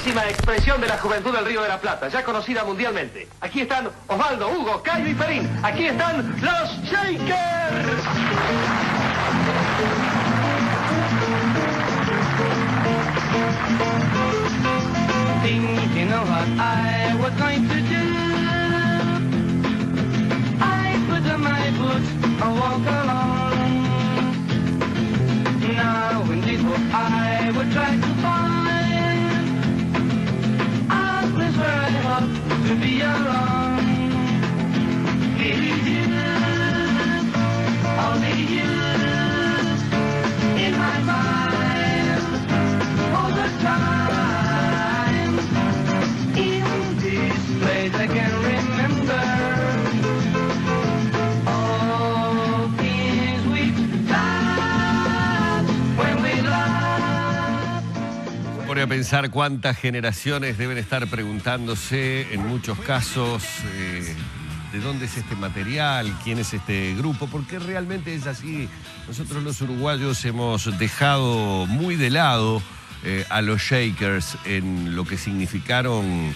máxima expresión de la juventud del Río de la Plata, ya conocida mundialmente. Aquí están Osvaldo, Hugo, Cayo y Perín. Aquí están los Shakers. Thinking of what I was going to do, I put on my boots and walk along. Now in this book I would try to find a place where I hope to be alone. It is you, only you, in my mind all the time. In this place I can remember all things we've done when we loved. Pone a pensar cuántas generaciones deben estar preguntándose, en muchos casos, de dónde es este material, quién es este grupo, porque realmente es así. Nosotros los uruguayos hemos dejado muy de lado a los Shakers en lo que significaron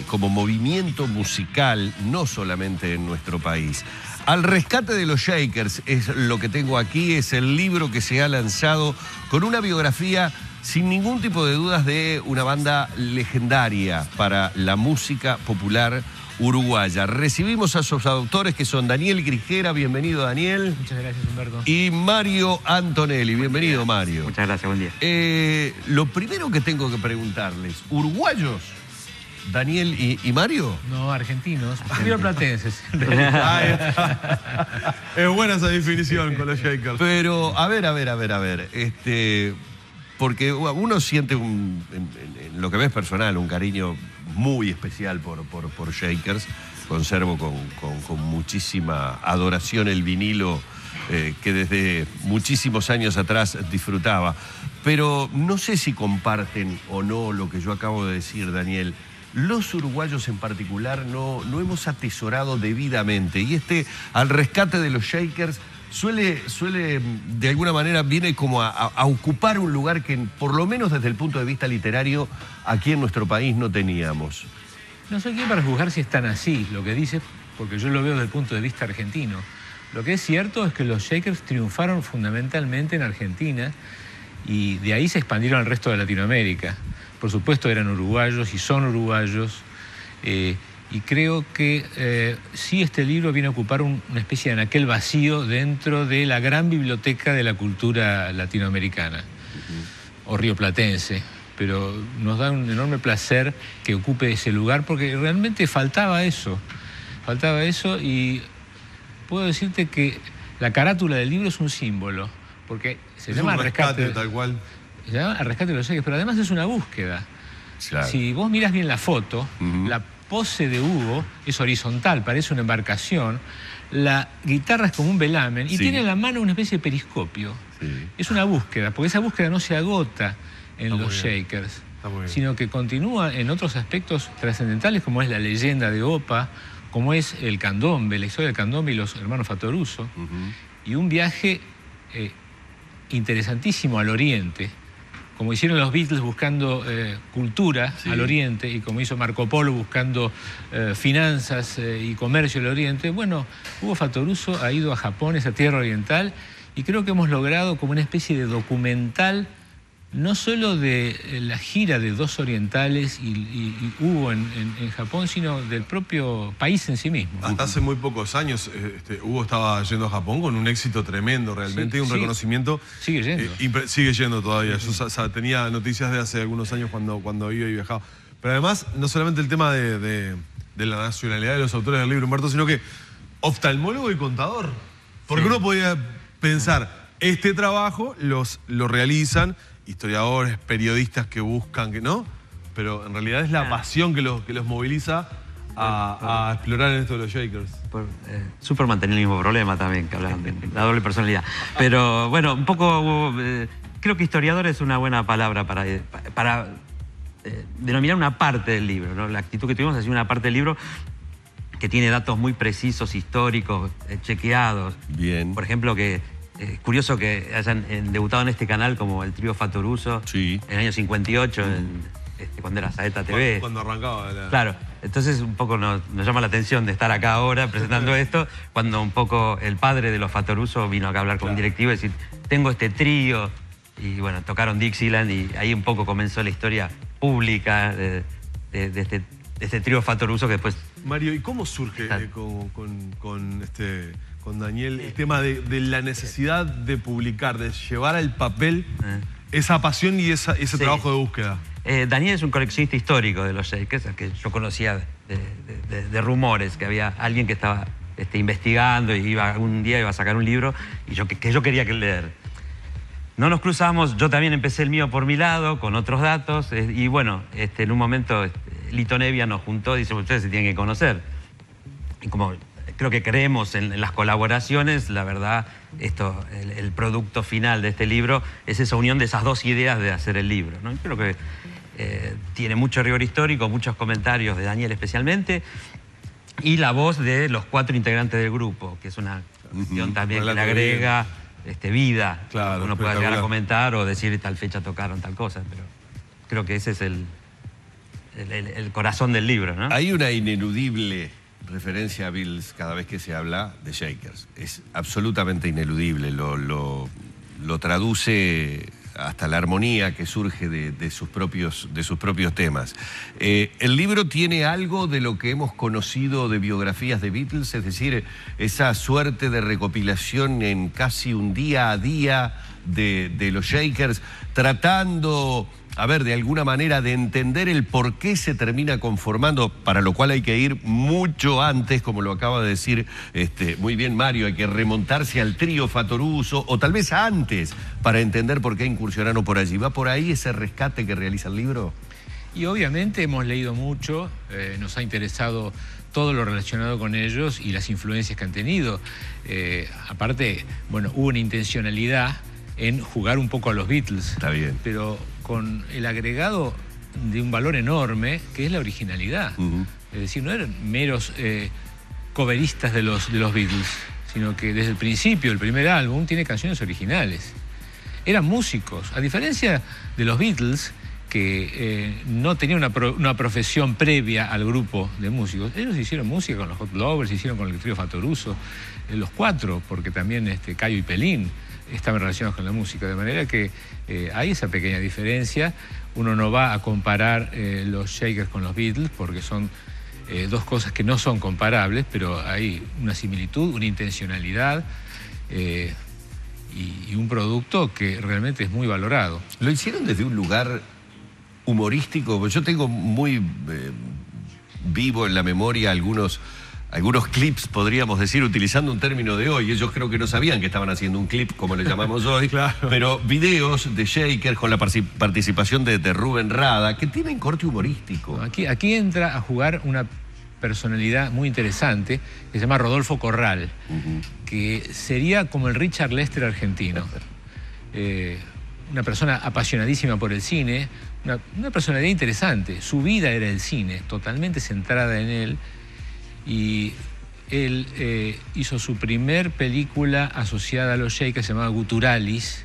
como movimiento musical, no solamente en nuestro país. Al rescate de los Shakers es lo que tengo aquí, es el libro que se ha lanzado con una biografía sin ningún tipo de dudas de una banda legendaria para la música popular uruguaya. Recibimos a sus autores, que son Daniel Grijera, bienvenido Daniel. Muchas gracias, Humberto. Y Mario Antonelli, bienvenido Mario. Muchas gracias, buen día. Lo primero que tengo que preguntarles, ¿uruguayos? ¿Daniel y Mario? No, argentinos. Rioplatenses. Es buena esa definición con los Shakers. Pero, a ver. Porque uno siente, en lo que ves personal, un cariño muy especial por Shakers. Conservo con muchísima adoración el vinilo que desde muchísimos años atrás disfrutaba. Pero no sé si comparten o no lo que yo acabo de decir, Daniel. Los uruguayos en particular no hemos atesorado debidamente. Y al rescate de los Shakers, suele de alguna manera, viene como a ocupar un lugar que, por lo menos desde el punto de vista literario, aquí en nuestro país no teníamos. No soy quien para juzgar si están así, lo que dice, porque yo lo veo desde el punto de vista argentino. Lo que es cierto es que los Shakers triunfaron fundamentalmente en Argentina y de ahí se expandieron al resto de Latinoamérica. Por supuesto eran uruguayos y son uruguayos. Y creo que sí, este libro viene a ocupar una especie de aquel vacío dentro de la gran biblioteca de la cultura latinoamericana o rioplatense. Pero nos da un enorme placer que ocupe ese lugar porque realmente faltaba eso. Faltaba eso y puedo decirte que la carátula del libro es un símbolo, porque se llama un rescate tal cual. Se llama Al rescate de los Shakers, pero además es una búsqueda. Claro. Si vos mirás bien la foto, la pose de Hugo es horizontal, parece una embarcación. La guitarra es como un velamen y tiene en la mano una especie de periscopio. Sí. Es una búsqueda, porque esa búsqueda no se agota en los Shakers, sino que continúa en otros aspectos trascendentales, como es la leyenda de Opa, como es el candombe, la historia del candombe y los hermanos Fattoruso, y un viaje interesantísimo al Oriente, como hicieron los Beatles buscando cultura al Oriente y como hizo Marco Polo buscando finanzas y comercio al Oriente. Bueno, Hugo Fattoruso ha ido a Japón, esa tierra oriental, y creo que hemos logrado como una especie de documental, no solo de la gira de dos orientales y Hugo en Japón, sino del propio país en sí mismo. Hasta hace muy pocos años Hugo estaba yendo a Japón con un éxito tremendo realmente, y un reconocimiento. Sigue yendo. Sigue yendo todavía. Yo tenía noticias de hace algunos años cuando iba y viajaba. Pero además, no solamente el tema de la nacionalidad de los autores del libro, Humberto, sino que oftalmólogo y contador. Porque uno podía pensar, este trabajo lo realizan historiadores, periodistas que buscan, ¿no? Pero en realidad es la pasión que los moviliza a explorar en esto de los Shakers. Superman tenía el mismo problema también, que hablaban de la doble personalidad. Pero bueno, un poco, creo que historiador es una buena palabra para denominar una parte del libro, ¿no? La actitud que tuvimos ha sido una parte del libro que tiene datos muy precisos, históricos, chequeados. Bien. Por ejemplo, que es curioso que hayan debutado en este canal como el trío Fattoruso en el año 58, cuando era Saeta TV. Cuando arrancaba. Claro, entonces un poco nos llama la atención de estar acá ahora presentando esto, cuando un poco el padre de los Fattoruso vino acá a hablar con un directivo y decir, tengo este trío, y bueno, tocaron Dixieland y ahí un poco comenzó la historia pública de este trío Fattoruso que después... Mario, ¿y cómo surge con Daniel el tema de la necesidad de publicar, de llevar al papel esa pasión y ese trabajo de búsqueda? Daniel es un coleccionista histórico de los Shakers, que yo conocía de rumores, que había alguien que estaba investigando y un día iba a sacar un libro y que yo quería leer. No nos cruzamos, yo también empecé el mío por mi lado, con otros datos, y bueno, en un momento Lito Nebbia nos juntó y dice, ustedes se tienen que conocer. Y como creo que creemos en las colaboraciones, la verdad, el producto final de este libro es esa unión de esas dos ideas de hacer el libro, ¿no? Creo que tiene mucho rigor histórico, muchos comentarios de Daniel especialmente, y la voz de los 4 integrantes del grupo, que es una cuestión también que le agrega vida. Claro, uno puede llegar a comentar o decir tal fecha tocaron tal cosa, pero creo que ese es el corazón del libro, ¿no? Hay una ineludible referencia a Beatles cada vez que se habla de Shakers. Es absolutamente ineludible. Lo traduce hasta la armonía que surge de sus propios temas. El libro tiene algo de lo que hemos conocido de biografías de Beatles, es decir, esa suerte de recopilación en casi un día a día de los Shakers, tratando, de alguna manera de entender el por qué se termina conformando, para lo cual hay que ir mucho antes, como lo acaba de decir muy bien Mario, hay que remontarse al trío Fattoruso, o tal vez antes, para entender por qué incursionaron por allí. ¿Va por ahí ese rescate que realiza el libro? Y obviamente hemos leído mucho, nos ha interesado todo lo relacionado con ellos y las influencias que han tenido. Aparte, bueno, hubo una intencionalidad en jugar un poco a los Beatles. Está bien. Pero con el agregado de un valor enorme, que es la originalidad. Es decir, no eran meros coveristas de los Beatles, sino que desde el principio, el primer álbum, tiene canciones originales. Eran músicos, a diferencia de los Beatles, que no tenían una profesión previa al grupo de músicos. Ellos hicieron música con los Hot Lovers, hicieron con el trío Fattoruso, los 4, porque también Cayo y Pelín estaban relacionados con la música, de manera que hay esa pequeña diferencia. Uno no va a comparar los Shakers con los Beatles porque son dos cosas que no son comparables, pero hay una similitud, una intencionalidad y un producto que realmente es muy valorado. ¿Lo hicieron desde un lugar humorístico? Yo tengo muy vivo en la memoria algunos clips, podríamos decir, utilizando un término de hoy. Ellos creo que no sabían que estaban haciendo un clip, como le llamamos hoy, Claro. Pero videos de Shakers con la participación de Rubén Rada, que tienen corte humorístico. Aquí entra a jugar una personalidad muy interesante que se llama Rodolfo Corral, que sería como el Richard Lester argentino. Una persona apasionadísima por el cine, una personalidad interesante. Su vida era el cine, totalmente centrada en él. Y él hizo su primer película asociada a los Shakers, se llamaba Guturalis,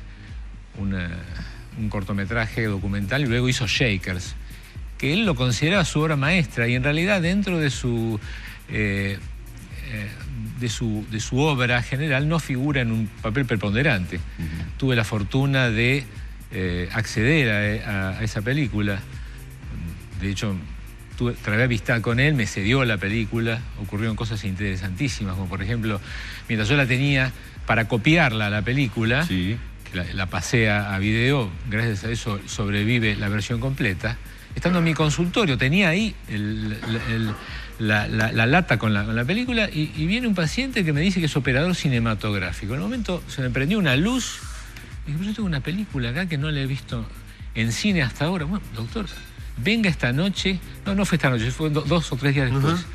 un cortometraje documental, y luego hizo Shakers, que él lo consideraba su obra maestra, y en realidad dentro de su obra general no figura en un papel preponderante. Tuve la fortuna de acceder a esa película. De hecho, trabé amistad con él, me cedió la película, ocurrieron cosas interesantísimas, como por ejemplo, mientras yo la tenía para copiarla a la película, Sí. que la pasé a video, gracias a eso sobrevive la versión completa. Estando en mi consultorio, tenía ahí la lata con la película y viene un paciente que me dice que es operador cinematográfico. En un momento se me prendió una luz y dije, yo tengo una película acá que no la he visto en cine hasta ahora. Bueno, doctor, venga esta noche, no fue esta noche, fue 2 o 3 días después.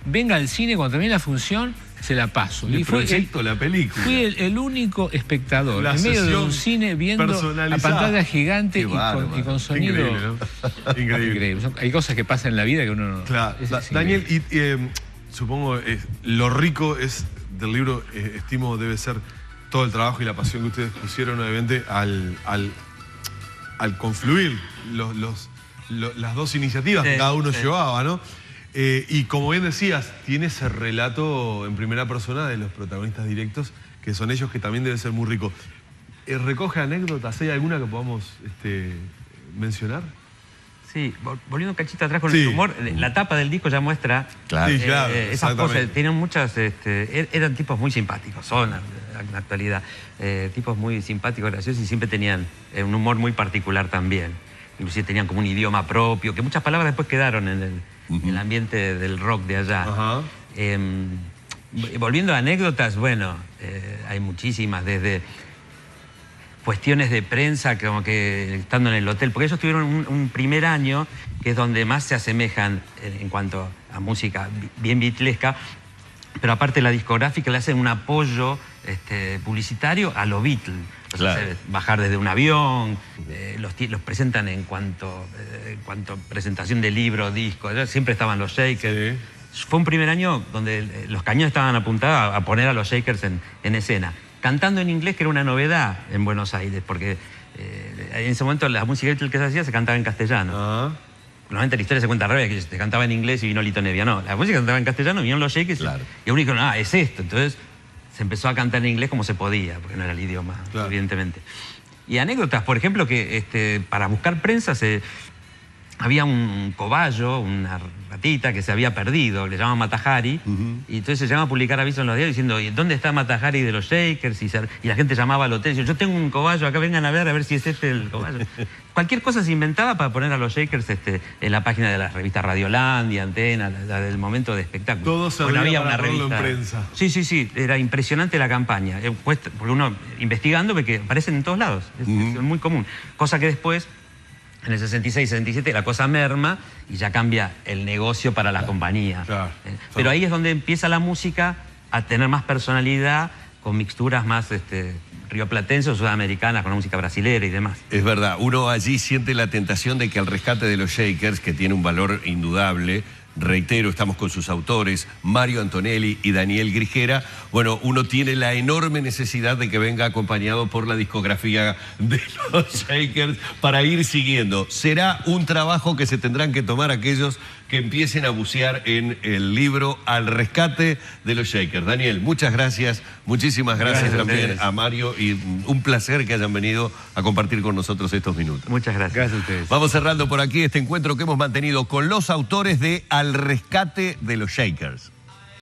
Venga al cine, cuando termine la función, se la paso. Le proyecto la película. Fui el único espectador La en medio de sesión un cine viendo la personalizada. pantalla gigante y con sonido. Increíble, ¿no? Increíble. Hay cosas que pasan en la vida que uno no... Claro. es Daniel, y supongo lo rico del libro, estimo, debe ser todo el trabajo y la pasión que ustedes pusieron, obviamente, al confluir las dos iniciativas que Sí, cada uno sí. llevaba, ¿no? Y como bien decías, tiene ese relato en primera persona de los protagonistas directos, que son ellos, que también debe ser muy rico. ¿Recoge anécdotas? ¿Hay alguna que podamos mencionar? Sí, volviendo un cachito atrás con Sí. el humor, la tapa del disco ya muestra Claro. Sí, claro, esas exactamente. cosas. Tenían muchas, eran tipos muy simpáticos, son en la actualidad, tipos muy simpáticos, graciosos y siempre tenían un humor muy particular también. Inclusive tenían como un idioma propio, que muchas palabras después quedaron en el ambiente del rock de allá. Ajá. Volviendo a anécdotas, bueno, hay muchísimas, desde cuestiones de prensa, como que estando en el hotel, porque ellos tuvieron un primer año que es donde más se asemejan en cuanto a música bien beatlesca, pero aparte la discográfica le hacen un apoyo publicitario a los Beatles. O sea, Claro. bajar desde un avión, los presentan en cuanto presentación de libro, disco, allá siempre estaban los Shakers. Sí. Fue un primer año donde los cañones estaban apuntados a poner a los Shakers en escena. Cantando en inglés, que era una novedad en Buenos Aires, porque en ese momento la música que se hacía se cantaba en castellano. Ah. Normalmente la historia se cuenta al revés, que se cantaba en inglés y vino Lito Nevia. No, la música se cantaba en castellano, vinieron los Shakers Claro. y uno dijo, es esto. Entonces se empezó a cantar en inglés como se podía, porque no era el idioma, Claro. evidentemente. Y anécdotas, por ejemplo, que para buscar prensa había un cobayo, una ratita que se había perdido, le llamaban Matajari, y entonces se llama a publicar avisos en los diarios diciendo, ¿y dónde está Matajari de los Shakers? Y la gente llamaba al hotel y decía, yo tengo un cobayo acá, vengan a ver si es este el cobayo. Cualquier cosa se inventaba para poner a los Shakers en la página de la revista Radiolandia, Antena, la del momento de espectáculo. Todo servía para ponerlo en prensa. Sí, era impresionante la campaña. Porque uno investigando ve que aparecen en todos lados, es muy común. Cosa que después, en el 66, 67, la cosa merma y ya cambia el negocio para la compañía. Claro. Pero ahí es donde empieza la música a tener más personalidad, con mixturas más rioplatenses o sudamericanas, con la música brasilera y demás. Es verdad, uno allí siente la tentación de que al rescate de los Shakers, que tiene un valor indudable, reitero, estamos con sus autores, Mario Antonelli y Daniel Grijera, bueno, uno tiene la enorme necesidad de que venga acompañado por la discografía de los Shakers para ir siguiendo. Será un trabajo que se tendrán que tomar aquellos que empiecen a bucear en el libro Al rescate de los Shakers. Daniel, muchas gracias, muchísimas gracias Gracias a también ustedes. a Mario y un placer que hayan venido a compartir con nosotros estos minutos. Muchas gracias. Gracias a ustedes. Vamos cerrando por aquí este encuentro que hemos mantenido con los autores de Al rescate de los Shakers.